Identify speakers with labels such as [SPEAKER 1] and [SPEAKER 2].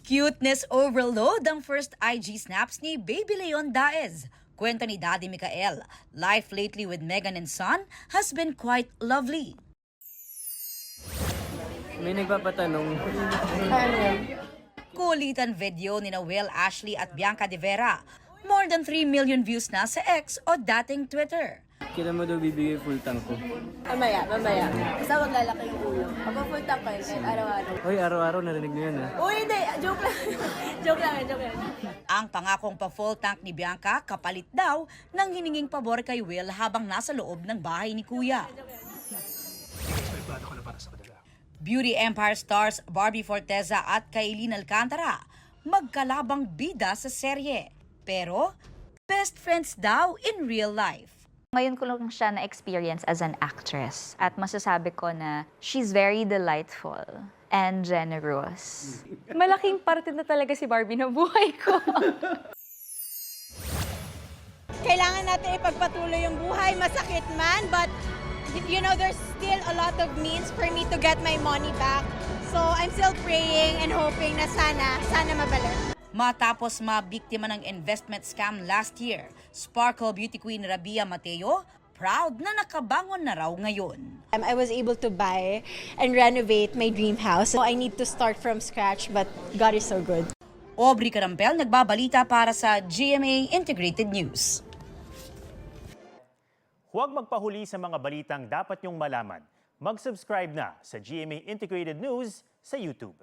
[SPEAKER 1] Cuteness overload ang first IG snaps ni Baby Leon Daez. Kwento ni Daddy Mikael, life lately with Megan and son has been quite lovely.
[SPEAKER 2] May nagpapatanong.
[SPEAKER 1] Kulitan video ni Will Ashley at Bianca De Vera. More than 3 million views na sa X o dating Twitter.
[SPEAKER 2] Kailan mo daw bibigay full tank ko?
[SPEAKER 3] Mamaya. Basta wag lalaki yung ulo. Kapag full tank kayo, kahit araw-araw.
[SPEAKER 2] Hoy, araw-araw narinig niyo yan ha?
[SPEAKER 3] Uy, hindi! Joke lang. joke lang.
[SPEAKER 1] Ang pangakong pa-full tank ni Bianca kapalit daw ng hininging pabor kay Will habang nasa loob ng bahay ni Kuya. Beauty Empire stars Barbie Forteza at Kailin Alcantara magkalabang bida sa serye. Pero best friends daw in real life.
[SPEAKER 4] Ngayon ko lang siya na-experience as an actress at masasabi ko na she's very delightful and generous. Malaking parte na talaga si Barbie ng buhay ko.
[SPEAKER 5] Kailangan natin ipagpatuloy yung buhay, masakit man, but you know, there's still a lot of means for me to get my money back. So I'm still praying and hoping na sana mabalik.
[SPEAKER 1] Matapos mabiktima ng investment scam last year, Sparkle Beauty Queen Rabia Mateo, proud na nakabangon na raw ngayon.
[SPEAKER 5] I was able to buy and renovate my dream house. So I need to start from scratch, but God is so good.
[SPEAKER 1] Aubrey Carampel, nagbabalita para sa GMA Integrated News.
[SPEAKER 6] Huwag magpahuli sa mga balitang dapat niyong malaman. Mag-subscribe na sa GMA Integrated News sa YouTube.